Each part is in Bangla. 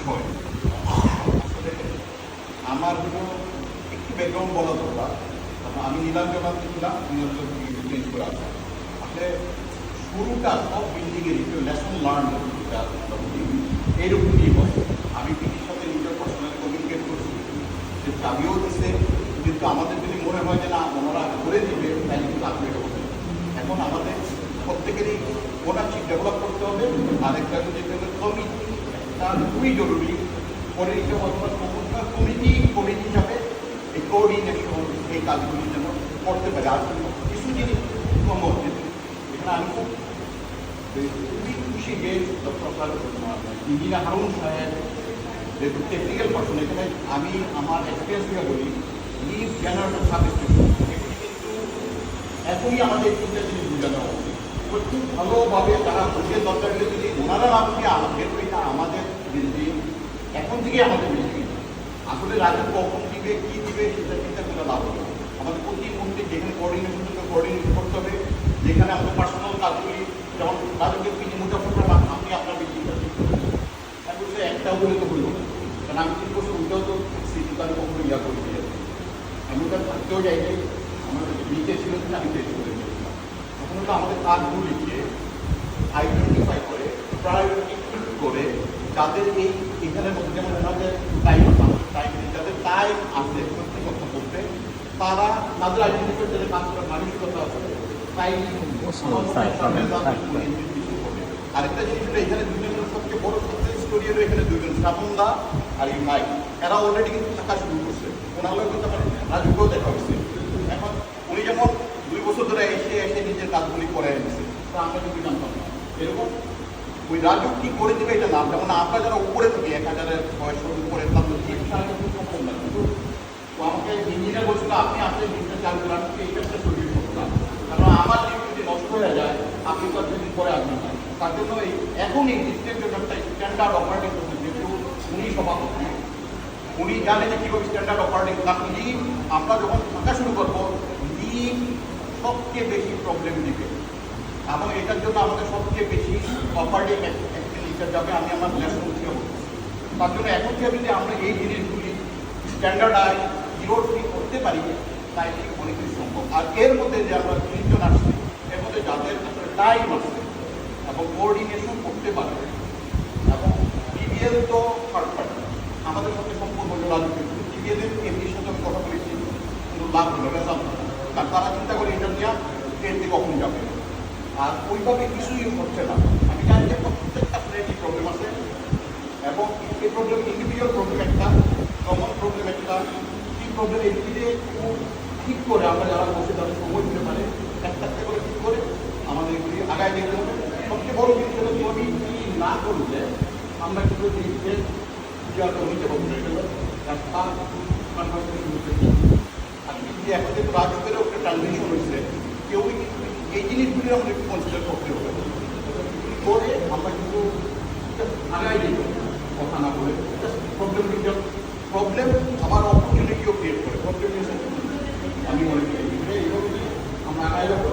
বিষয়। আসলে আমার হলো একটু ব্যাকগ্রাউন্ড বলা দরকার, কারণ আমি নীলাঞ্জনা ছিলাম, নীলাঞ্জন চেঞ্জ করে আসলাম। আসলে শুরুটা সব বিল্ডিংয়ের একটু লেসন লার্ন যেটা আমরা বলি, এইরকমই হয়। আমি পিটির সাথে নিজের পার্সোনালি কমিউনিকেট করছি, যে চাবিও দিচ্ছে, কিন্তু আমাদের যদি মনে হয় যে না ওনারা করে দিবে, তাহলে কিন্তু আপনি এটা করবেন। এখন আমাদের প্রত্যেকেরই ওনারশিপ ডেভেলপ করতে হবে। আরেকটা যেটা হলো কমিটি, একটা খুবই জরুরি। পরিণীত বর্তমান সংস্থার কমিটি হিসাবে এই কোঅর্ডিনেশন এই কাজগুলি যেন করতে পারে। আর কিছু জিনিস কম হচ্ছে, এখানে আমি খুবই খুশি যে ডক্টর ইঞ্জিনিয়ার হারুন সাহেব যেহেতু টেকনিক্যাল পার্সন, এখানে আমি আমার এক্সপিরিয়েন্স থেকে বলি, লিভ জেনারেটর সাবস্টেশন এগুলি কিন্তু এখনই আমাদের তিনটা জিনিস বোঝানো হবে। খুব ভালোভাবে তারা বুঝে দরকার হলে যদি ওনারা না বুঝে আমাদের এটা আমাদের বিল্ডিং, এখন থেকে আমাদের বিল্ডিং আসলে রাজু কখন দিবে কী দিবে সেটা চিন্তা করে লাভ হবে। আমাদের প্রতি মুহূর্তে যেখানে কোঅর্ডিনেশন করতে হবে, যেখানে আমাদের পার্সোনাল কাজগুলি, যেমন রাজুকে তিনি মুজাফর আপনি আপনার বিল্ডিংটা ঠিক করবেন, আমি বলছি একটাও বলে তো বলবো না, কারণ আমি 3 বছর উঠেও তো সিটি তাদের কখনো ইয়া করে দিয়ে আমি ওটা থাকতেও যাইনি। আমার নিচে ছিল কিনা আমি টেস্ট করে দিয়েছিলাম। তখন তো আমাদের কাজগুলিকে আইডেন্টিফাই করে প্রায়োরিটি ঠিক করে যাদের এখানের মধ্যে যেমন ওনাদের টাইম যাদের টাইম আছে সত্যি কথা বলতে, তারা তাদের আইডেন্টিফাই যাদের কাজ করার মানসিকতা আছে টাইম। আরেকটা জিনিস হলো এখানে দুজনের সবচেয়ে বড় সাকসেস স্টোরি হলো এখানে দুজন শ্রাবণদা আর এই ভাই, এরা অলরেডি কিন্তু থাকা শুরু করছে। ওনারাও কিন্তু আমার রাজুকেও দেখা হচ্ছে। এখন উনি যেমন 2 বছর ধরে এসে নিজের কাজগুলি করে এনেছে, তো আমরা কিন্তু জানতাম না। এরকম ওই রাজু কি করে দেবে এটা না, যেমন আমরা যারা উপরে থাকি 1000-এর বয়সের উপরে তাদের সারা কিন্তু সম্ভব না। কিন্তু আমাকে ইঞ্জিনিয়ার বলছিল আপনি আসলে জিনিসটা চালু করেন, এই কাজটা তৈরি করতাম, কারণ আমার জিনিস যদি নষ্ট হয়ে যায় আপনি তো যদি পরে আসবেন না। তার জন্য এখন এই সিস্টেম জন্য একটা স্ট্যান্ডার্ড অপারেটিং করছে, যেহেতু উনি সভাপতি, উনি জানে যে কীভাবে স্ট্যান্ডার্ড অপারেটিং। কারণ লিভ আমরা যখন থাকা শুরু করবো, লিভ সবচেয়ে বেশি প্রবলেম দিবে এবং এটার জন্য আমাদের সবচেয়ে বেশি অপারেটিং এক্সপেন্ডিচার যাবে। আমি আমার লেসন থেকে বলছি, তার জন্য এখন থেকে যদি আমরা এই জিনিসগুলি স্ট্যান্ডার্ডাইজ জিরোটি করতে পারি, তাই অনেক কিছু সম্ভব। আর এর মধ্যে যে আমরা 3 জন আসছি, এর মধ্যে যাদের টাইম আছে এবং কোঅর্ডিনেশন করতে পারে, এবং টিবিএল তো থার্ড পার্টি আমাদের সাথে সম্পর্ক হলো রাজনীতি, কিন্তু টিবিএলের এমনির সাথে আমি কথা বলেছি, কিন্তু লাভ হলো রেজাল্ট, কারণ তারা চিন্তা করে এটা নিয়ে ট্রেনটি কখন যাবে। আর ওইভাবে কিছুই হচ্ছে না। আমি জানি যে প্রত্যেকটা ফ্রেন্ডই প্রবলেম আছে, এবং এই প্রবলেম ইন্ডিভিজুয়াল প্রবলেম একটা, কমন প্রবলেম একটা, কি প্রবলেম এগুলিতে খুব ঠিক করে আমরা যারা বসে তাদের সময় দিতে পারে একটা করে ঠিক করে আমাদের এগুলি আগায় যেতে হবে। সবচেয়ে বড় জিনিস হলো কমিটি না করলে আমরা কিন্তু জিনিসের নিতে পারবো একটা কনভার্সেশন হচ্ছে। আর কিন্তু এখন যেহেতু রাজনীতিরও একটা ট্রানজিশন হয়েছে, কেউই কিন্তু এই জিনিসগুলি আমাদের একটু কনসিডার করতে হবে। করে আমরা কিন্তু আগাই যেতে কথা না বলে প্রবলেম আমার অপরচুনিটিও ক্রিয়েট করে। প্রবলেম আমি মনে করি এইভাবে আমরা আগাই যাবো।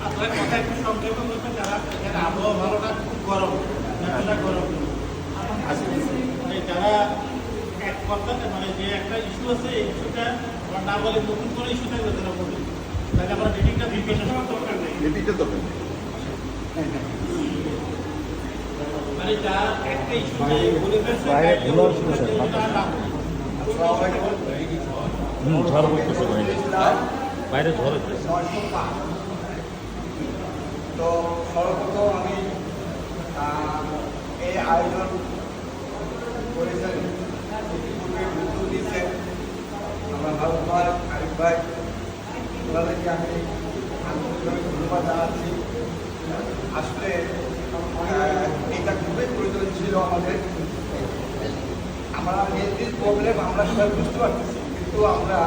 আপনার কথা একটু সংক্ষেপ করবেন, যারা এখানে আবহাওয়া ভালো না, খুব গরম, গরম, মানে যারা এক কথা মানে যে একটা ইস্যু আছে, এই ইস্যুটা আমরা না বলে নতুন করে ইস্যুটা আলোচনা করবে, তাহলে আমরা মিটিংটা বিবেচনা করার দরকার নেই। মানে যারা একটা ইস্যু বলে ফেলছে বাইরে ঝড় হচ্ছে। তো সর্বপ্রথম আমি এই আয়োজন করেছেন, ইতিপূর্বে উদ্যোগ দিয়েছেন আমার হারুন ভাই, আরিফ ভাই, ওনাদেরকে আমি আন্তরিকভাবে ধন্যবাদ জানাচ্ছি। আসলে এটা খুবই প্রয়োজন ছিল আমাদের। আমরা নির্দিষ্ট প্রবলেম আমরা সবাই বুঝতে পারতেছি, কিন্তু আমরা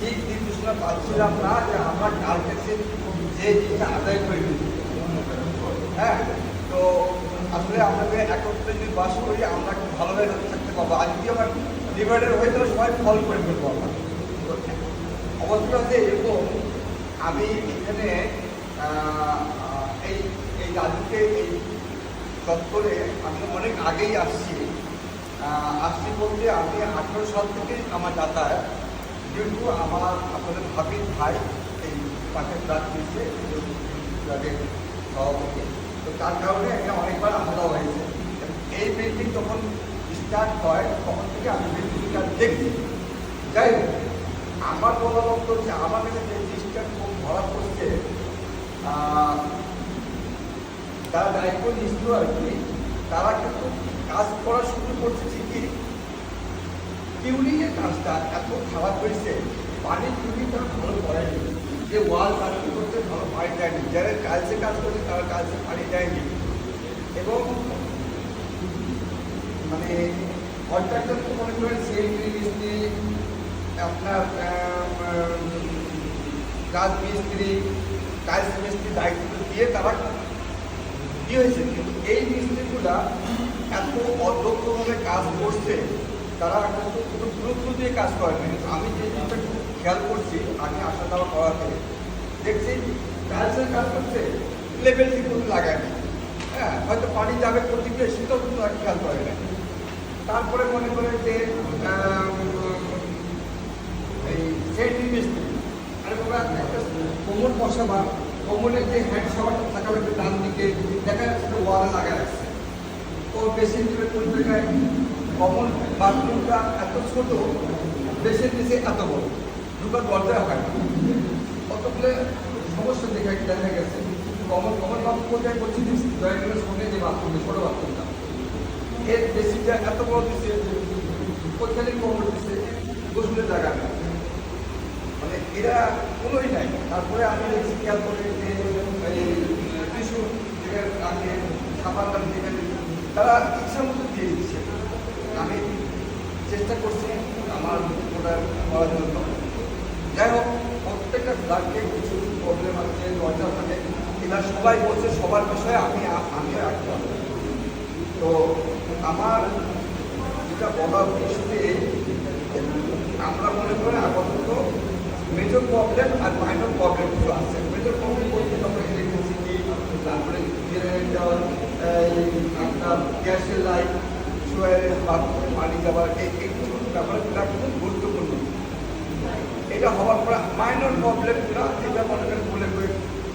ঠিক নির্দেশনা পাচ্ছিলাম না যে আমরা কালকে যে জিনিসটা আদায় করে দিচ্ছি। হ্যাঁ, তো আসলে আমাদের একত্রে যদি বাস করি আমরা একটু ভালোভাবে থাকতে পারবো। আর যদি আমার ডিভাইডার হয়ে তাহলে সবাই ফল করে ফেলবো আমরা। অবস্থা হচ্ছে এরকম, আমি এখানে এই রাজুকে এই চত্বরে আমি অনেক আগেই আসছি। আসছি বলতে আমি 18 সাল থেকেই আমার যাতায়াত, যেহেতু আমার আসলে ভাবির ভাই এই পাশে ফ্ল্যাট দিয়েছে সভাপতি, তো তার কারণে এখানে অনেকবার আসা হয়েছে। এই বিল্ডিং যখন স্টার্ট হয় তখন থেকে আমি বিল্ডিংটা দেখছি। যাই হোক, আমার বলা বক্তব্য হচ্ছে আমার কাছে যে জিনিসটা খুব ধরা পড়ছে, তারা দায়িত্ব নিচ্ছিল আর কি, তারা কিন্তু কাজ করা শুরু করছে ঠিকই, টিউনিংয়ের কাজটা এত খারাপ হয়েছে, পানির টিউনিংটা ভালো করেনি, যে ওয়াল কাটিং করতে ভালো পানি দেয়নি, যারা কালসে কাজ করছে তারা কালসে পানি দেয়নি, এবং মানে কন্ট্রাক্টর তো মনে করেন সেই মিস্ত্রি, আপনার রাজমিস্ত্রি, টাইলস মিস্ত্রি দায়িত্ব দিয়ে তারা কি হয়েছে, কিন্তু এই মিস্ত্রিগুলা এত অদক্ষভাবে কাজ করছে, তারা কিন্তু কোনো গুরুত্ব দিয়ে কাজ করেনি। কিন্তু আমি যে জিনিসটা খুব খেয়াল করছি, আমি আসা যাওয়া করাতে দেখছি টাইলসের কাজ করছে, লেভেল ঠিক মতো লাগায়নি, হ্যাঁ, হয়তো পানি যাবে প্রতিক্রিয়া সেটাও কিন্তু খেয়াল করে না। তারপরে মনে করে যে এই সেন্ট্রি মিস্ত্রি, আরে বাবা একটা কোমর বসাবা, কোমরের যে হ্যান্ড শাওয়ারটা থাকা লাগবে ডান দিকে, দেখা যাচ্ছে ওয়ালে লাগা রাখছে, ও বেসিন দিবে কোন জায়গায়, কমন বাথরুমটা এত ছোট, বেসিন দিছে এত বড়, ঢুকার দরজা হয় না, কতগুলো সমস্যা দেখা গেছে। কমন বাথরুম কোথায় করছি ড্রয়িংয়ের সঙ্গে যে বাথরুমে ছোটো বাথরুমটা, এর বেসিনটা এত বড় দিচ্ছে, ওইখানে কমন দিচ্ছে, গোসলের জায়গা নেই, মানে এরা কোনোই নাই। তারপরে আমি দেখছি খেয়াল করে যে টিস্যু যেটা আগে সাবান থেকে তারা ইচ্ছা মতো দিয়ে দিচ্ছে। আমি চেষ্টা করছি আমার ওটা করার জন্য। যাই হোক, প্রত্যেকটা ফ্ল্যাটে কিছু প্রবলেম আছে, দরজা থাকে, এরা সবাই বলছে সবার বিষয়ে আমিও একটা। তো আমার যেটা বলার উদ্দেশ্য, আমরা মনে করি আপাতত মেজর প্রবলেম আর মাইনর প্রবলেমগুলো আছে। মেজর প্রবলেম বলতে আমরা ইলেকট্রিসিটি, তারপরে জেনারেটর, আপনার গ্যাসের লাইট, সোয়ারের বাথরুমে পানি যাওয়ার, এইগুলো ব্যাপারগুলো খুব গুরুত্বপূর্ণ। এটা হওয়ার পরে মাইনর প্রবলেমগুলো এটা মনে করেন বলে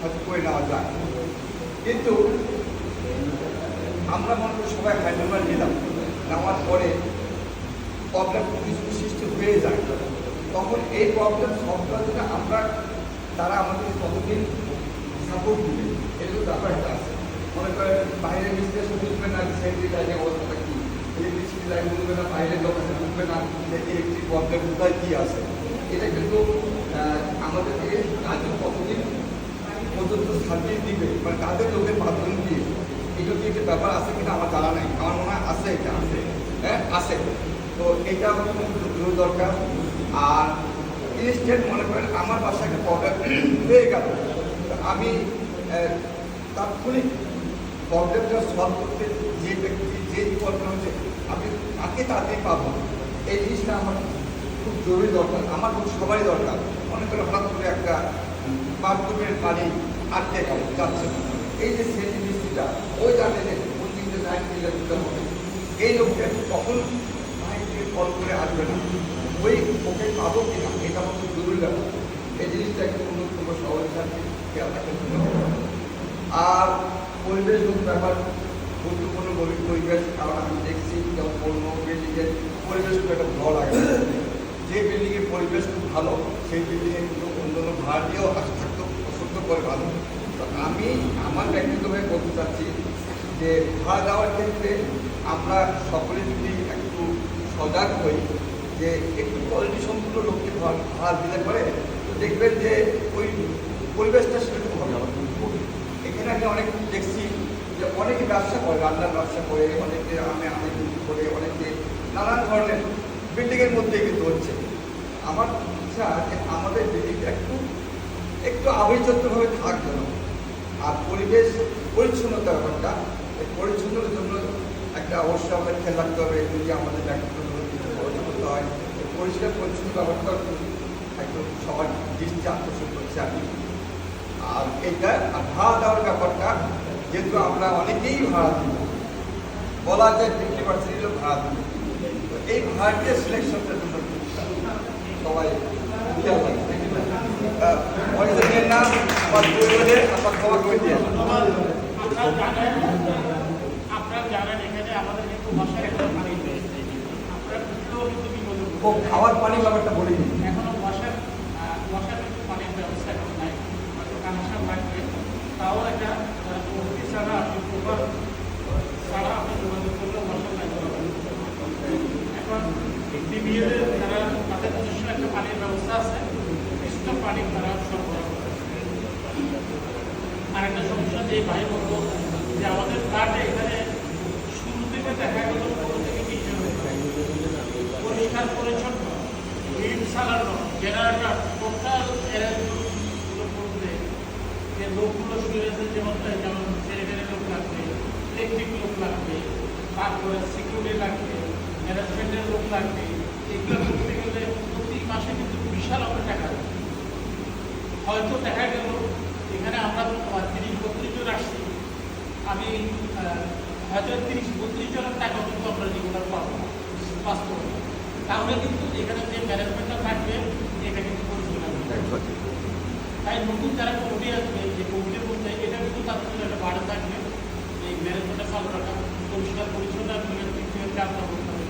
হয়তো করে নেওয়া যায়, কিন্তু আমরা মনে করি সবাই হ্যান্ডওভার নিলাম, নেওয়ার পরে প্রবলেম কিছু সৃষ্টি হয়ে যায়, তখন এই প্রবলেম সলভ করার জন্য আমরা তারা আমাদের কতদিন সাপোর্ট দিবে, এগুলো ব্যাপারটা আছে। মনে করেন বাইরে মিস্ত্রি বুঝবে না সেন্ট্রি লাইনের অবস্থাটা কী, ইলেকট্রিসিটি লাইন বুঝবে না, বাইরের লোকেরা বুঝবে না যে ইলেকট্রিক প্রবলেম কোথায় কী আছে। এটা কিন্তু আমাদেরকে কাজে কতদিন পর্যন্ত সার্ভিস দিবে, মানে তাদের লোকের মাধ্যম দিয়ে, এগুলো কি একটা ব্যাপার আছে কিনা আমার জানা নাই, আমার মনে হয় আছে, এটা আছে, হ্যাঁ আছে। তো এটা খুব দরকার। আর ইনস্ট্যান্ট মনে করেন আমার বাসায় একটা প্রবলেম হয়ে গেল, আমি তাৎক্ষণিক প্রবলেমটা সলভ করতে যে ব্যক্তি যে প্রবলেম হচ্ছে আমি তাকে তাড়াতাড়ি পাবো, এই জিনিসটা আমার খুব জরুরি দরকার, আমার খুব সবারই দরকার। মনে করে হঠাৎ করে একটা বাথরুমের পানি আটকে গেল, যাচ্ছে না, এই যে সেন্টি মিস্ত্রিটা ওই জানে যে কোন দিকে লাইন দিলে দিতে হবে, এই লোকটা তখন কল করে আসবে না, ওই ওকে পাবো কিনা, এটা আমার খুব জরুরি ব্যাপার। এই জিনিসটা একটু অন্যতম সবাই সাথে খেয়াল রাখার জন্য। আর পরিবেশগত ব্যাপার গুরুত্বপূর্ণ পরিবেশ, কারণ আমি দেখছি যেমন অন্য বিল্ডিংয়ের পরিবেশ খুব একটা ভালো লাগে, যে বিল্ডিংয়ের পরিবেশ খুব ভালো সেই বিল্ডিংয়ে কিন্তু অন্যান্য ভাড়াটিও থাকতে পছন্দ করে ভালো। তো আমি আমার ব্যক্তিগতভাবে বলতে চাচ্ছি যে ভাড়া দেওয়ার ক্ষেত্রে আমরা সকলে যদি একটু সজাগ হই, যে একটু কোয়ালিটি সম্পূর্ণ লোককে ভাড়া দিতে পারে, তো দেখবেন যে ওই পরিবেশটা সেরকম হবে। এখানে আমি অনেক দেখছি যে অনেকে ব্যবসা করে, রান্নার ব্যবসা করে, অনেকে আমি করে, অনেকে নানান ধরনের বিল্ডিংয়ের মধ্যে কিন্তু হচ্ছে। আমার ইচ্ছা যে আমাদের বিল্ডিংটা একটু আবির্যতভাবে থাকবে না। আর পরিবেশ পরিচ্ছন্নতা ব্যাপারটা, এই পরিচ্ছন্নতার জন্য একটা অবশ্যই আমাদের খেয়াল রাখতে হবে, যদি আমাদের ব্যক্তিগতভাবে খরচ করতে হয়, পরিষ্কার পরিচ্ছন্ন ব্যাপারটা একদম সবার দৃষ্টি আকর্ষণ করছে আমি। আর এইটা আর ভাড়া দেওয়ার ব্যাপারটা, যেহেতু আমরা অনেকেই ভাড়া দিব, বলা যায় 50% হলো ভাড়া। এই ভাড়াটিয়া সিলেকশনটার জন্য সবাই খেয়াল রাখবে। অরিজিনাল না আমার পরিবারে আমার খাবার করে দিয়ে আপনারা জানেন এখানে আমাদের কিন্তু মশার একটা পানি রয়েছে। আপনারা কিন্তু বিপদে ও খাওয়ার পানি ব্যাপারটা বলিনি। এখনো মশার কিন্তু পানির ব্যবস্থা এখন নাই, হয়তো কানেকশন লাগবে। তাও একটা প্রকৃতি ছাড়া আপনি প্রপার ছাড়া আপনি যোগাযোগ করলে মশার লাগবে। এখন ডিবিএদের তারা তাদের নিজস্ব একটা পানির ব্যবস্থা আছে, নির্দিষ্ট পানি তারা সরবরাহ করে। আরেকটা সমস্যা যে ভাই বলবো যে আমাদের ফ্ল্যাটে এখানে শুরু থেকে দেখা গেল 15 থেকে 20 জন পরিষ্কার পরিচ্ছন্ন হিট চালানো জেনারেটর টোটাল এরিয়াগুলো করতে যে লোকগুলো শুরু হয়েছে যেমন জেনারেটারের লোক লাগবে, ইলেকট্রিক লোক লাগবে, তারপরে সিকিউরিটি লাগবে, ম্যানেজমেন্টের লোক লাগবে। এগুলো করতে গেলে প্রতি মাসে কিন্তু বিশাল অঙ্কের টাকা লাগবে। হয়তো দেখা গেল এখানে আমরা 30-32 জন আসছি, আমি হয়তো 30-32 জনের টাকা কিন্তু আমরা রেগুলার পাবো বাস্তবে। তাহলে কিন্তু এখানে যে ম্যানেজমেন্টটা থাকবে এটা কিন্তু পরিচালনা করবে। তাই নতুন যারা কমিটি আসবে, যে কমিটির মধ্যে এটা কিন্তু তাদের জন্য একটা বাড়ে থাকবে এই ম্যানেজমেন্টটা চালু রাখা, পরিষ্কার পরিচ্ছন্ন কাজটা করতে হবে,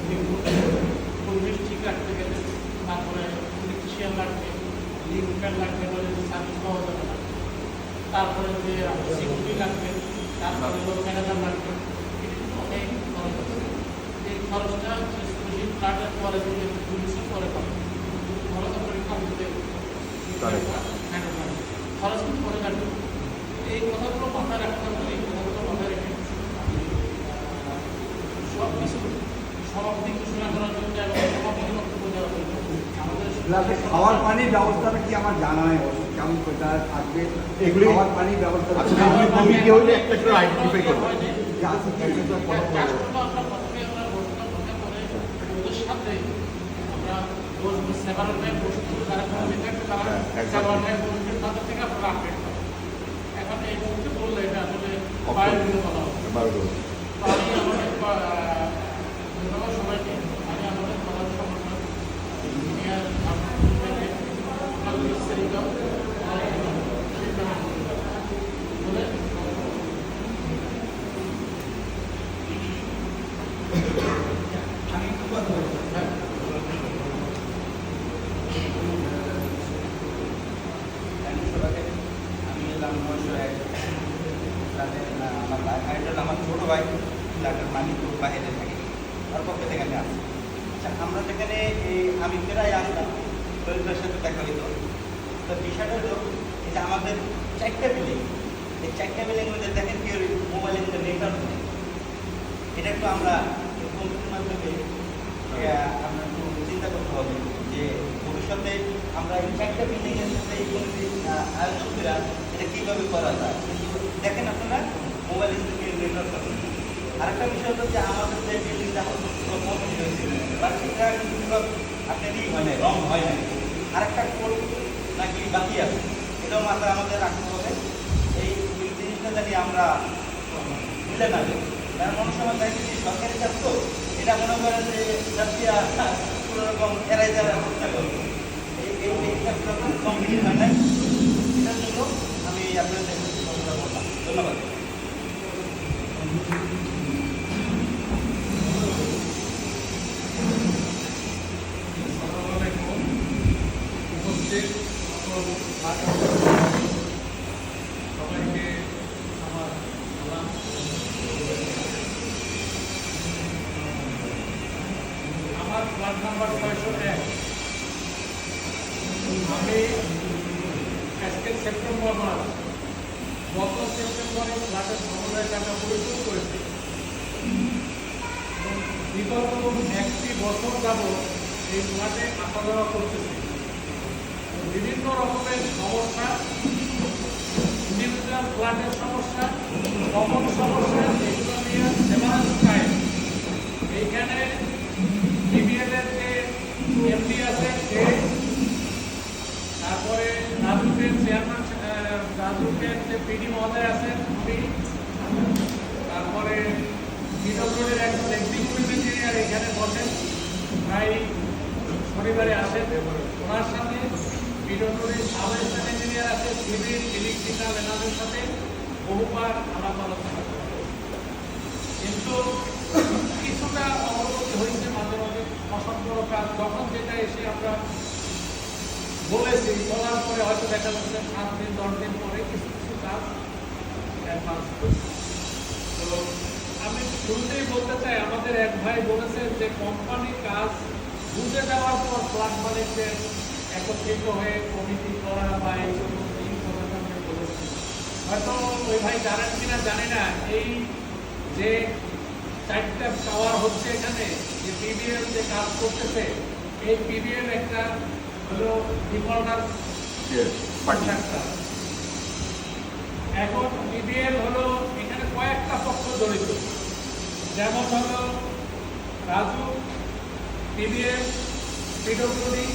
পরিবেশ ঠিক রাখতে গেলে। তারপরে ইলেকট্রিশিয়ান লাগবে, লিঙ্কম্যান লাগবে, বলে সার্ভিস পাওয়া যাবে না। তারপরে যে সিকিউরিটি লাগবে, তারপরে ম্যানেজার লাগবে। এটা কিন্তু অনেক খরচ আছে। এই খরচটা বেশি ফ্ল্যাটের পরে যে পুলিশের পরে পাবে, খরচ আপনাকে কম দিতে খরচ কিন্তু পরে কাটবে। এই কথাগুলো মাথায় রাখতে হবে। এই কথাগুলো মাথায় রেখে সব কিছু সমাপ্তি ঘোষণা করার জন্য এবং সমাপ্তি বক্তব্য দেওয়ার জন্য আমাদের খাওয়ার পানির ব্যবস্থাটা কি আমার জানা নেই, কেমন কোথায় থাকবে এগুলি খাওয়ার পানির ব্যবস্থা কমিটি হলে একটা করে আইডেন্টিফাই করবে। এখন এই মুহূর্তে বললে এটা আসলে বায়োডিও বলা হবে। আমি আমাদের ধন্যবাদ সবাইকে। আমি আমাদের প্রধান সংগঠন ইঞ্জিনিয়ার বলে আমি একটু কথা বলবো। আমি এলাম আমার ছোট ভাই ফ্ল্যাটের মালিক বাইরে থাকে, তার পক্ষে থেকে আমি আসি। আচ্ছা, আমরা যেখানে আমি প্রায় আসলাম, দরিদ্রের সাথে দেখা হইত। তো বিষয়টা হলো এই যে আমাদের 4টা বিল্ডিং, এই 4টা বিল্ডিং মধ্যে দেখেন কি মোবাইলের মধ্যে নেটওয়ার্ক নেই। এটা একটু আমরা কমিটির মাধ্যমে আমরা একটু চিন্তা করতে হবে যে ভবিষ্যতে আমরা এই 4টা বিল্ডিংয়ের সাথে এই কমিটির আয়োজন করে এটা কীভাবে করা যায়। কিন্তু দেখেন আপনারা মোবাইলের থেকে নেটওয়ার্ক পাবেন। আরেকটা বিষয় হলো যে আমাদের যে বিল্ডিংটা কমপ্লিট হয়েছে বাকিটা কিন্তু আপনারই হয় নাই, রং হয় নাই। আরেকটা কোর্ট নাকি বাকি আছে, এটাও মাথায় আমাদের রাখতে হবে। এই জিনিসটা জানি আমরা ভুলে না যাই। কারণ অনেক সময় দেখি যে সরকারি কাজ তো এটা মনে করেন যে জাতীয় কোনো রকম এড়াই যাওয়ার চেষ্টা করবো। এই কাজটা কমপ্লিট হয় নাই, এটার জন্য আমি আপনাদের কথাটা বললাম। ধন্যবাদ। উপস্থিত সবাইকে আমার সালাম। আমার ফ্ল্যাট নাম্বার 601। আমি আজকে সেপ্টেম্বর মাস, গত সেপ্টেম্বরে ফ্ল্যাটের সমবায় টাকা পরিশোধ করেছি। বিগত 1টি বছর যাবৎ এই ফ্ল্যাটে আসা যাওয়া করতেছি। বিভিন্ন রকমের সমস্যা, ইন্ডিভিজুয়াল ফ্ল্যাটের সমস্যা, কমন সমস্যা, এগুলো নিয়ে সেভারেন্স টাইম এইখানে ডিবিএলের যে এমডি আছে সে, তারপরে রাজুকের চেয়ারম্যান, রাজুকের যে পিডি মহোদয় আছেন উনি, তারপরে পিডব্লিউডির শনিবারে আসেন, ওনার সাথে পিডব্লিউডির সাব স্টেশন ইঞ্জিনিয়ার আছে, সিভিল, ইলেকট্রিক্যাল এনাদের সাথে বহুবার আলাপ আলোচনা করা হয়েছে। কিন্তু কিছুটা অগ্রগতি হয়েছে, মাঝে মাঝে অসম্পূর্ণ কাজ, যখন যেটা এসে আমরা বলেছি, বলার পরে হয়তো দেখা যাচ্ছে 7 দিন 10 দিন পরে কিছু কিছু কাজ অ্যাডভান্স করছে। তো আমি শুরুতেই বলতে চাই, আমাদের এক ভাই বলেছেন যে কোম্পানির কাজ বুঝে দেওয়ার পর ফ্ল্যাট মালিকদের একত্রিত হয়ে কমিটি করা বা এই সমস্ত ইনফরমেশন বলেছে। হয়তো ওই ভাই জানেন কিনা জানি না, এই যে 4টা টাওয়ার হচ্ছে এখানে, যে পিবিএল যে কাজ করতেছে, এই পিবিএল একটা হলো ডিফল্টার কন্ট্রাক্টর। এখন পিবিএল হলো এখানে কয়েকটা পক্ষ জড়িত, যেমন হলো রাজু, পিবিএল, পিডব্লিউডি,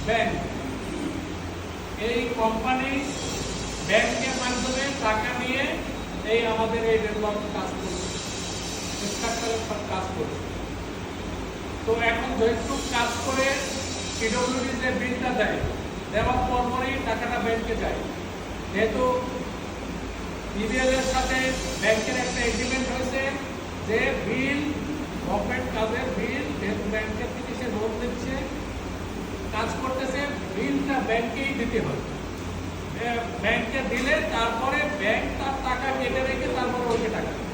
ব্যাংক। এই কোম্পানি ব্যাংকের মাধ্যমে টাকা নিয়ে এই আমাদের এই ডেভেলপমেন্ট কাজ করছে, স্ট্রাকচারের সব কাজ করছে। তো এখন যেহেতু কাজ করে পিডব্লিউডি যে বিলটা দেয়, দেওয়ার পরপরই টাকাটা ব্যাংকে যায়। যেহেতু পিবিএল এর সাথে ব্যাংকের একটা এগ্রিমেন্ট হয়েছে যে বিল, গভর্নমেন্ট কাজের বিল, যেহেতু ব্যাংকের থেকে সে লোন দিচ্ছে, কাজ করতেছে, বিলটা ব্যাংকেই দিতে হয়। ব্যাংকে দিলে তারপরে ব্যাংক তার টাকা কেটে রেখে তারপরে ওকে টাকা দেয়।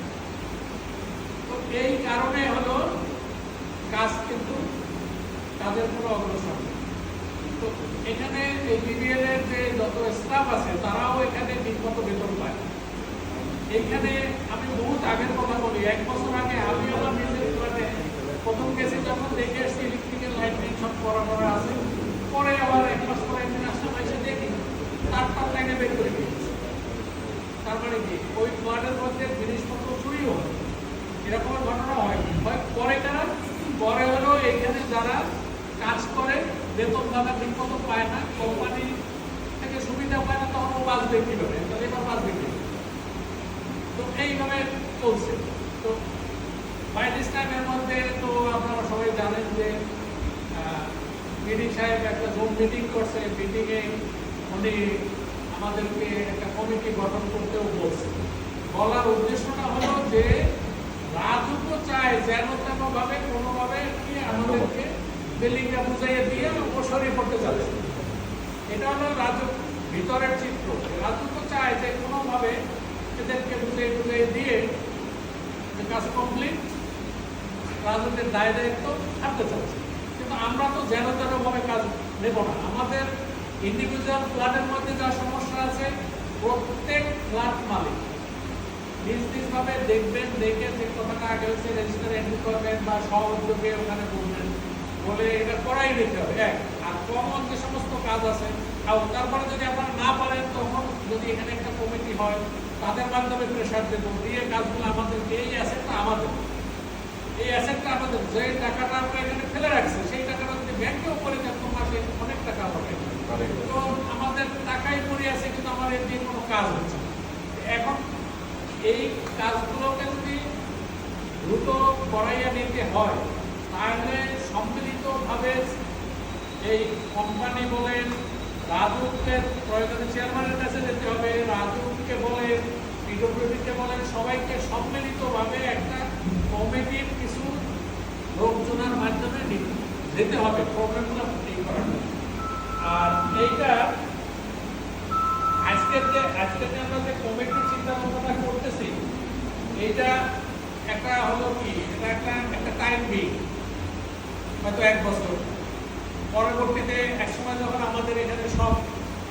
তো এই কারণে হলো কাজ কিন্তু কাজের কোনো অগ্রসর নেই। তো এখানে এই পিবিএল এর যে যত স্টাফ আছে তারাও এখানে ঠিকমতো বেতন পায়। এইখানে আমি বহুত আগের কথা বলি, 1 বছর আগে আমি আমার নিজের মানে প্রথম গেছি যখন দেখে এসেছি ইলেকট্রিক্যাল লাইন সব করা আছে, পরে আবার 1 মাস পরে একদিন আসলাম, এসে দেখি তার লাইনে বের করে দিয়েছে। তার মানে কি ওই ওয়ার্ডের মধ্যে জিনিসপত্র চুরিও হয়, এরকম ঘটনা হয়। পরে কারা পরে হলো এইখানে যারা কাজ করে বেতন দাদা ঠিক মতো পায় না, কোম্পানি থেকে সুবিধা পায় না, তখন ও বাঁচবে কিভাবে, তাহলে এবার বাঁচবে কি? তো এইভাবে চলছে। তো বাই দিস টাইমের মধ্যে তো আপনারা সবাই জানেন যে মিটিং সাহেব একটা জুম মিটিং করছে। মিটিংয়ে উনি আমাদেরকে একটা কমিটি গঠন করতেও বলছে। বলার উদ্দেশ্যটা হলো যে রাজু তো চায় যেন তেনভাবে কোনোভাবে কি আমাদেরকে বিল্ডিংটা বুঝাইয়ে দিয়ে অবসরে করতে যাচ্ছে। এটা হলো রাজু ভিতরের চিত্র। রাজু তো চায় যে কোনোভাবে এদেরকে বুঝিয়ে দিয়ে কাজ কমপ্লিট, রাজুদের দায় দায়িত্ব থাকতে চাচ্ছে। কিন্তু আমরা তো যেন তেনভাবে কাজ নেব না। আমাদের ইন্ডিভিজুয়াল ফ্ল্যাটের মধ্যে যা সমস্যা আছে, প্রত্যেক ফ্ল্যাট মালিক নিজ নিজভাবে দেখবেন, দেখে যে কথাটা আগে হচ্ছে রেজিস্টার এন্ট্রি করবেন বা সহযোগে ওখানে বলবেন, বলে এটা করাই নিতে হবে। আর কমন যে সমস্ত কাজ আছে, তারপরে যদি আপনারা না পারেন, তখন যদি এখানে একটা কমিটি হয়, তাদের মাধ্যমে প্রেশার দেবো, দিয়ে কাজগুলো আমাদেরকে, এই অ্যাসেটটা আমাদের, এই অ্যাসেটটা আমাদের, যে টাকাটা আমরা এখানে ফেলে রাখছি, সেই টাকাটা যদি ব্যাংকেও করে দেন, তো মাসে অনেক টাকা হবে। তো আমাদের টাকাই পড়ে আছে, কিন্তু আমার এর দিয়ে কোনো কাজ হচ্ছে না। এখন এই কাজগুলোকে যদি দ্রুত করাইয়া নিতে হয়, তাহলে সম্মিলিতভাবে এই কোম্পানি বলেন, রাজুকে প্রয়োজনে চেয়ারম্যানের কাছে যেতে হবে, রাজুকে বলেন, পিডব্লিউডিকে বলেন, সবাইকে সম্মিলিতভাবে একটা কমিটির কিছু লোকজনের মাধ্যমে যেতে হবে প্রবলেমগুলো ঠিক করার জন্য। আর এইটা আজকে যে আমরা যে কমিটির চিন্তা ভাবনা করতেছি, এইটা একটা হলো কি, এটা একটা টাইম বিল, হয়তো 1 বছর। পরবর্তীতে একসময় যখন আমাদের এখানে সব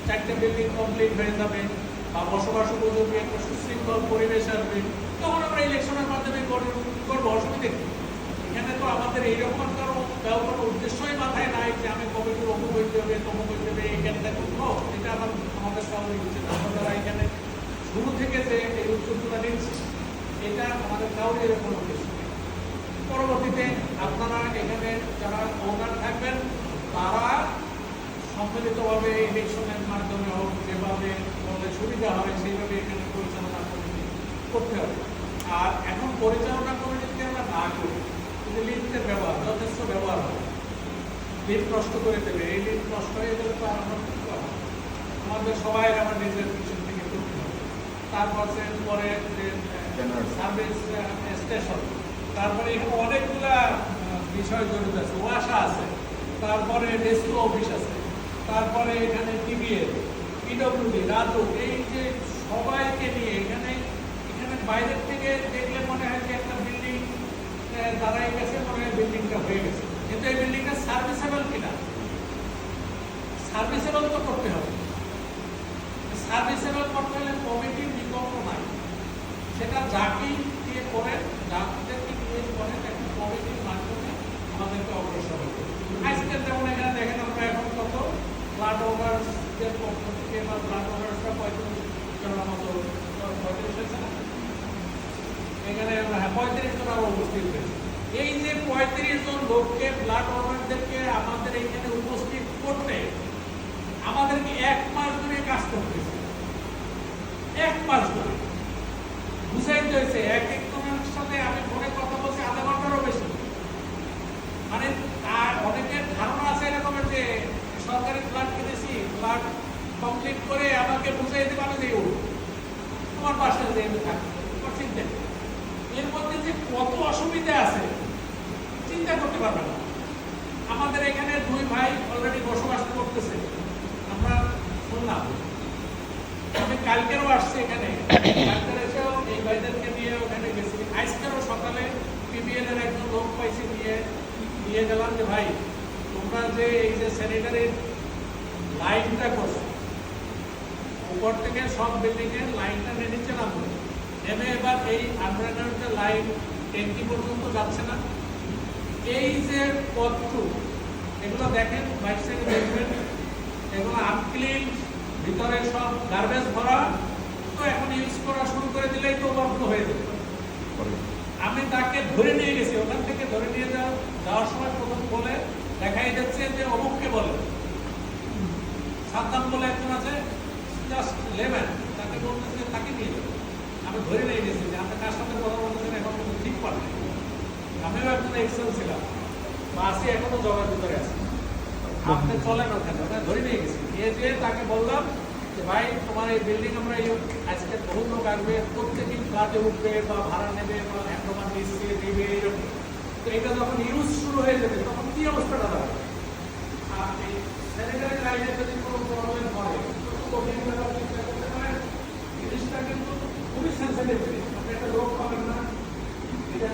4টে বিল্ডিং কমপ্লিট হয়ে যাবে বা বসবাস উপযোগী একটা সুশৃঙ্খল পরিবেশ আসবে, তখন আমরা ইলেকশনের মাধ্যমে করবো, অসুবিধা কি? এখানে তো আমাদের এইরকম কোনো উদ্দেশ্যই মাথায় নাই যে আমি কমিটির অমুক হইতে হবে, তমুক হইতে হবে, এখানে দেখুন। এটা আমাদের স্বাভাবিক উচিত। আমরা যারা এখানে শুরু থেকে যে এই উদ্যোগগুলো নিচ্ছি, এটা আমাদের কাউকে এরকম উদ্দেশ্য নেই। পরবর্তীতে আপনারা এখানে যারা ওনার থাকবেন, তারা সম্মিলিতভাবে ইলেকশনের মাধ্যমে হোক, যেভাবে বললে সুবিধা হয় সেইভাবে এখানে পরিচালনা কমিটি করতে হবে। আর এখন পরিচালনা কমিটি যদি আমরা না করি, কিন্তু লিফটের ব্যবহার যথেষ্ট ব্যবহার হবে, লিফট নষ্ট করে দেবে, এই লিফট নষ্ট হয়ে গেলে তো আর আমরা কি করবো? আমাদের সবাই আমার নিজের পিছন থেকে করতে হবে। তারপরে পরে যে সার্ভিস স্টেশন, তারপরে এখানে অনেকগুলা বিষয় জড়িত আছে, ওয়াসা আছে, তারপরে ডেস্কো অফিস আছে, তারপরে এখানে টিবিএল, পিডব্লিউডি, রাজুক, এই যে সবাইকে নিয়ে এখানে বাইরের থেকে দেখলে মনে হয় যে একটা বিল্ডিং দাঁড়ায় গেছে, মনে হয় বিল্ডিংটা হয়ে গেছে, কিন্তু এই বিল্ডিংটা সার্ভিসেবল কিনা, সার্ভিসেবল তো করতে হবে। সার্ভিসেবল করতে হলে কমিটির বিকল্প নাই, সেটা যাকেই দিয়ে করেন, যাদেরকে দিয়ে করেন, একটা কমিটির মাধ্যমে আমাদেরকে অগ্রসর হতে হবে। আজকাল যেমন এখানে দেখেন আমরা এখন কত ব্লাড ওভার্সের পক্ষ থেকে বা ব্লাড ওভার্সটা 35 জনের মতো, 35 হয়েছে না এখানে, 35 জন আমরা উপস্থিত হয়েছে। এই যে 35 জন লোককে ব্লাড ওভারদেরকে আমাদের এখানে উপস্থিত করতে আমাদেরকে 1 মাস ধরে কাজ করতেছে, 1 মাস ধরে বুঝাইতে হয়েছে। এক জনের সাথে আমি ফোনে কথা বলছি আধা ঘন্টারও বেশি। মানে অনেকের ধারণা আছে এরকমের যে সরকারি ব্লাড কিনেছি, ব্লাড কমপ্লিট করে আমাকে বুঝাই দেবে, আমি দিয়ে উঠবো তোমার বাসায় যে থাকবে, তোমার চিন্তা নেই। এর মধ্যে যে কত অসুবিধা আছে চিন্তা করতে পারবে না। আমাদের এখানে 2 ভাই অলরেডি বসবাস করতেছে, আমরা শুনলাম। আমি কালকেরও আসছি এখানে, কালকের এসেও এই ভাইদেরকে নিয়ে ওখানে গেছি। আজকেরও সকালে পিবিএল এর একজন লোক পাইছি, নিয়ে গেলাম যে ভাই তোমরা যে এই যে স্যানিটারির লাইনটা করছো, উপর থেকে সব বিল্ডিং এর লাইনটা নিচে নামবে, নেমে এবার এই আন্ডারগ্রাউন্ডের লাইন ট্যাঙ্কি পর্যন্ত যাচ্ছে না। এই যে পথটু এগুলো দেখেন, বাইক সাইডে দেখবেন, এগুলো আনক্লিন, ভিতরে সব গার্বেজ ভরা, তো এখন ইউজ করা শুরু করে দিলেই তো ওভারফ্লো হয়ে যাবে। আমি তাকে ধরে নিয়ে গেছি, ওখান থেকে ধরে নিয়ে যাওয়ার সময় প্রথম বলে দেখাই যাচ্ছে যে অমুককে বলে, সাদ্দাম বলে একজন আছে, জাস্ট লেভেন, তাকে বলতেছে তাকে নিয়ে যাবে। আমি ধরে নিয়ে গেছি যে আপনি কার সাথে কথা বলতেছেন, এখন কিন্তু ঠিক পারেন। আমিও একজন এক্সেল ছিলাম, বাসে এখনো জগার ভিতরে আছে, আপনি চলেন ওখানে। ওখানে ধরে নিয়ে গেছি, নিয়ে যেয়ে তাকে বললাম যে ভাই তোমার এই বিল্ডিং আমরা আজকে বহু লোক আসবে, প্রত্যেকদিন ফ্ল্যাটে উঠবে বা ভাড়া নেবে বা হ্যান্ডওভার দিচ্ছে দিবে, এইরকম। তো এটা যখন ইউজ শুরু হয়ে যাবে তখন কি অবস্থাটা দাঁড়াবে? আর এই স্যানিটারি লাইনের যদি কোনো প্রবলেম হয়, চিন্তা করতে পারেন, জিনিসটা কিন্তু খুবই সেন্সিটিভ জিনিস। আপনি একটা রোগ পাবেন না, এটা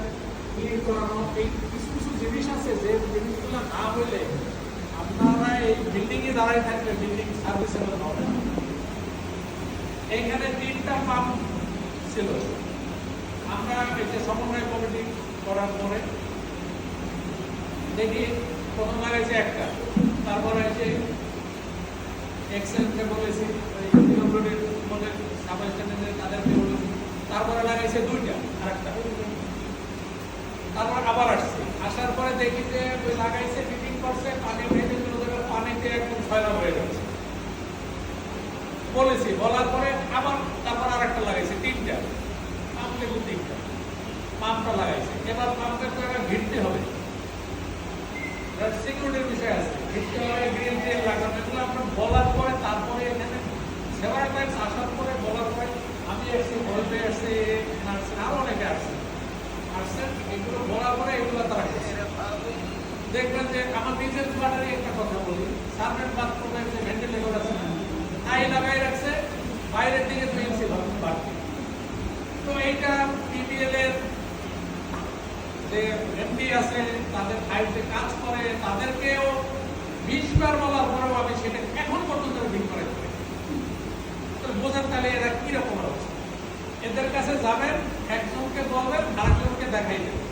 ক্লিন করানো, এই কিছু কিছু জিনিস আছে যে জিনিসগুলো না হইলে আপনারা এই বিল্ডিং এ দাঁড়ায় থাকলে বিল্ডিং সার্ভিসেবল হবে না। এইখানে 3টা পাম্প ছিল। আমরা এই যে সমন্বয় কমিটি করার পরে দেখি প্রথম লাগাইছে একটা, তারপরে এসে এক্সেলকে বলেছি, বলে সাবস্টেশনের তাদেরকে বলেছি, তারপরে লাগাইছে 2টা, আরেকটা, তারপর আবার আসছে। আসার পরে দেখি যে ওই লাগাইছে, ফিটিং করছে, পানি ভেঙে পানিতে একদম ছয়লা হয়ে যাচ্ছে বলেছি। বলার পরে আবার তারপর আরেকটা লাগাইছে, 3টা পাম্প, কিন্তু 3টা পাম্পটা লাগাইছে। এবার পাম্পের তো এবার ঘিরতে হবে, সিকিউরিটির বিষয় আছে, ঘিরতে হবে, গ্রিল ট্রিল লাগানো, এগুলো আপনার বলার পরে তারপরে এখানে সেভার টাইমস আসার পরে বলার পরে আমি আসছি, বলতে আসছি, আরো অনেকে আসছে, এগুলো বলার পরে এগুলো তারা করছে। দেখবেন যে আমার নিজের ফ্ল্যাটেরই একটা কথা বলি, সার্ভেন্ট বাথরুমের যে ভেন্টিলেটর আছে না, তাই লাগাই রাখছে, বাইরের দিকে 2 ইঞ্চি বাড়তি। তো এইটা পিবিএল এর যে এমডি আছে, তাদের ফাইলতে কাজ করে, তাদেরকেও 20 বার বলার পরেও আমি সেটা এখন পর্যন্ত ঠিক করে দিই। তো বোঝেন তাহলে এরা কিরকম হচ্ছে। এদের কাছে যাবেন, একজনকে বলবেন, আরেকজনকে দেখাই দেবেন,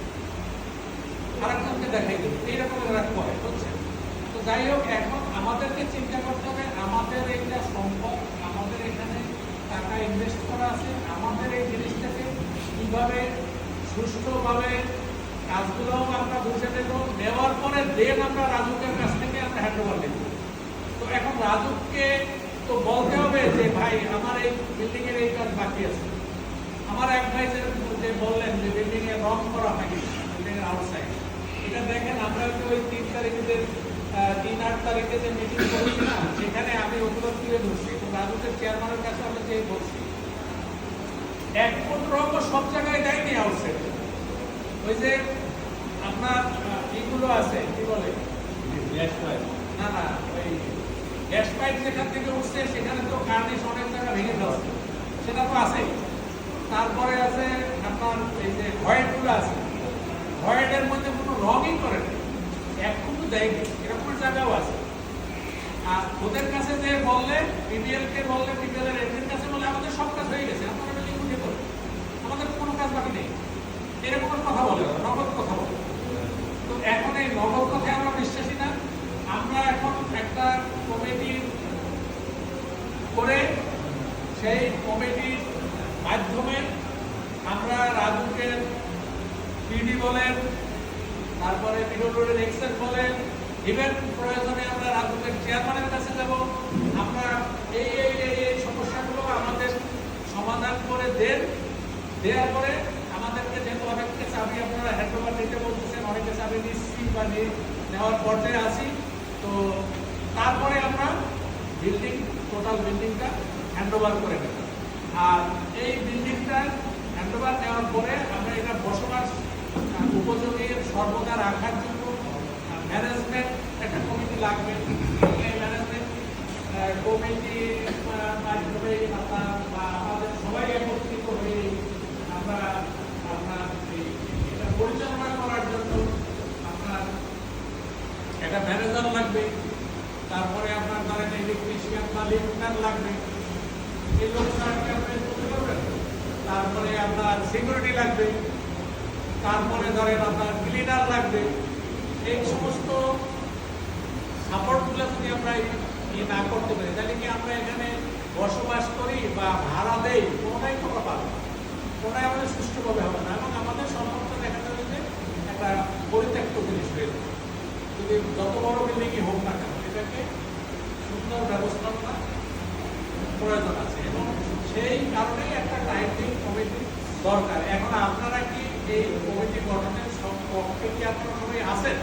আরেকজনকে দেখাই দেবেন, এইরকম এরা করে, বুঝছেন? তো যাই হোক, এখন আমাদেরকে চিন্তা করতে হবে, আমাদের এইটা সম্ভব, আমাদের এখানে টাকা ইনভেস্ট করা আছে, আমাদের এই জিনিসটাকে কিভাবে সুষ্ঠুভাবে কাজগুলো আমরা বুঝে নেব, নেওয়ার পরে দেন আমরা রাজুকের কাছ থেকে আমরা হ্যান্ডওভার নেব। তো এখন রাজুককে তো বলতে হবে যে ভাই আমার এই বিল্ডিং এর এই কাজ বাকি আছে। আমার এক ভাই যে বললেন যে বিল্ডিং এ রং করা হয়নি, বিল্ডিং এর আউটসাইড, এটা দেখেন আমরা তো ওই 3 তারিখের 8 তারিখে যে মিটিং করেছি না, সেখানে আমি ওগুলো তুলে ধরছি এবং রাজুকের চেয়ারম্যানের কাছে আমি যে বলছি, এক ফুট রঙও সব জায়গায় দেয়নি আউটসাইড। ওই যে আপনার এইগুলো আছে, কি বলে, না না, ওই গ্যাস পাইপ যেখান থেকে উঠছে সেখানে তো কার্নিশ অনেক জায়গা ভেঙে ফেলছে, সেটা তো আছেই। তারপরে আছে আপনার এই যে ভয়েডগুলো আছে, ভয়েডের মধ্যে কোনো রঙই করে না, এক ফুটও দেয়নি, এরকম জায়গাও আছে। আর ওদের কাছে যে বললে, পিবিএল কে বললে, পিবিএল এর এজেন্ট কাছে বলে আমাদের সব কাজ হয়ে গেছে, আপনারা বিল্ডিং উঠে পড়ে, আমাদের কোনো কাজ বাকি নেই, এরকম কথা বলে, নগদ কথা বলে। তো এখন এই নগদ কথায় আমরা বিশ্বাসী না। আমরা এখন একটা কমিটি করে সেই কমিটির মাধ্যমে আমরা রাজুকে পিডি বলেন, তারপরে মিডল রোডের এক্সেস বলেন, ইভেন প্রয়োজনে আমরা রাজুকের চেয়ারম্যানের কাছে যাব, আমরা এই এই এই এই সমস্যাগুলো আমাদের সমাধান করে দেন। দেওয়ার পরে আমাদেরকে যেহেতু অনেককে চাবি আপনারা হ্যান্ড ওভার নিতে বলতেছেন, অনেকে চাবি নিচ্ছি বা নেওয়ার পর্যায়ে আছি, তো তারপরে আমরা বিল্ডিং, টোটাল বিল্ডিংটা হ্যান্ড ওভার করে নেব। আর এই বিল্ডিংটা হ্যান্ড ওভার নেওয়ার পরে আমরা এটা বসবাস উপযোগী সর্বদা রাখার জন্য ম্যানেজমেন্ট একটা কমিটি লাগবে। এই ম্যানেজমেন্ট কমিটির মাধ্যমে আমাদের সবাই একত্রিত হয়ে আমরা আপনার এটা পরিচালনা করার জন্য আপনার একটা ম্যানেজার লাগবে, তারপরে আপনার ধরেন ইলেকট্রিশিয়ান বা লিফটার লাগবে, এই লোকটাকে আপনি করতে পারবেন। তারপরে আপনার সিকিউরিটি লাগবে, তারপরে ধরেন আপনার ক্লিনার লাগবে। এই সমস্ত সাপোর্টগুলো যদি আমরা না করতে পারি, তাহলে কি আমরা এখানে বসবাস করি বা ভাড়া দেই, কোনোটাই কোনো পাবো না, কোনোটাই আমাদের সুষ্ঠুভাবে হবে না, এবং আমাদের সম্পর্কটা দেখা যাবে যে একটা পরিত্যক্ত জিনিস হয়ে যাবে। যদি যত বড় বিল্ডিংই হোক না কেন, এটাকে সুন্দর ব্যবস্থাপনা প্রয়োজন আছে, এবং সেই কারণেই একটা টাইপিং কমিটি দরকার। এখন আপনারা কি এই কমিটি গঠনের পক্ষে কি আপনারা সবাই আছেন?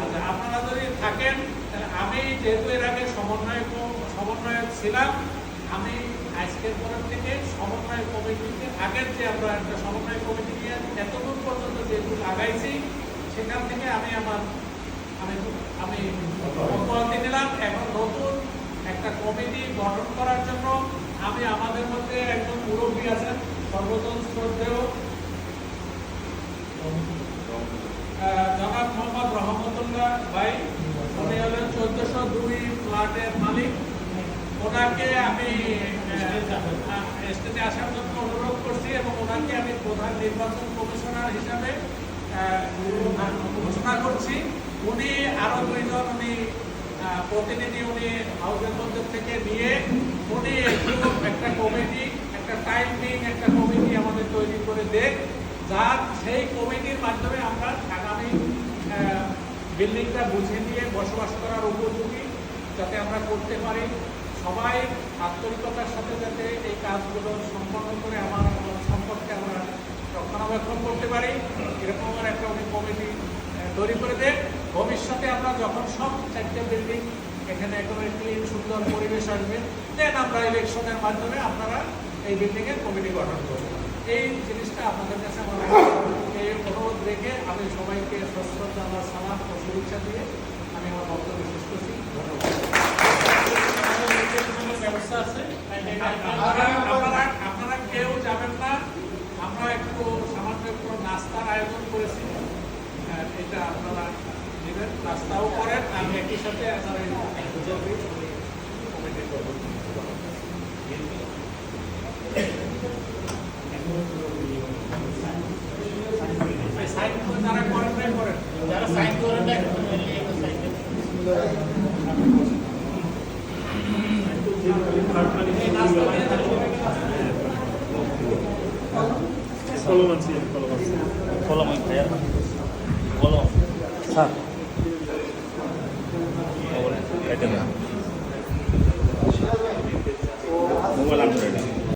আচ্ছা, আপনারা যদি থাকেন তাহলে আমি যেহেতু এর আগে সমন্বয়ক ছিলাম, আমি আজকের পরের থেকে সমন্বয় কমিটিতে, আগের যে আমরা একটা সমন্বয় কমিটি নিয়ে এতদূর পর্যন্ত যেহেতু আগাইছি, সেখান থেকে আমি অব্যাহতি নিলাম। এখন নতুন একটা কমিটি গঠন করার জন্য আমি আমাদের মধ্যে একজন মুরব্বী আছেন, সর্বজন শ্রদ্ধেয় জনাব মোহাম্মদ রহমতুল্লাহ ভাই, উনি হলেন 1402 ফ্ল্যাটের মালিক। ওনাকে আমি স্টেজে আসার জন্য অনুরোধ করছি, এবং ওনাকে আমি প্রধান নির্বাচন কমিশনার হিসাবে ঘোষণা করছি। উনি আরো দুইজন প্রতিনিধি উনি হাউসের মধ্যে থেকে নিয়ে উনি একটা কমিটি, একটা টাইমিং একটা কমিটি আমাদের তৈরি করে দেখ, যার সেই কমিটির মাধ্যমে আমরা আগামী বিল্ডিংটা বুঝে নিয়ে বসবাস করার উপযোগী যাতে আমরা করতে পারি। সবাই আন্তরিকতার সাথে যাতে এই কাজগুলো সম্পন্ন করে আমার সম্পর্কে আমরা রক্ষণাবেক্ষণ করতে পারি, এরকম আমার একটা কমিটি তৈরি করে দেয়। ভবিষ্যতে আমরা যখন সব 4টে বিল্ডিং এখানে একেবারে ক্লিন সুন্দর পরিবেশ আসবে, দেন আমরা ইলেকশনের মাধ্যমে আপনারা এই বিল্ডিংয়ের কমিটি গঠন করবেন। এই জিনিসটা আপনাদের কাছে আমার এই অনুরোধ রেখে আমি সবাইকে শ্রদ্ধা আমার সালাম ও শুভেচ্ছা দিয়ে আমি আমার বক্তব্য শেষ করছি। ব্যবস্থা আছে, আপনারা কেউ যাবেন না, আমরা একটু সামান্য একটু নাস্তার আয়োজন করেছি, এটা আপনারা নেবেন, নাস্তাও করেন, আমি একই সাথে কমিটি করবো। সাইন যারা করেন নাই করেন, যারা সাইন করেন নাই Follow me, follow. Sir.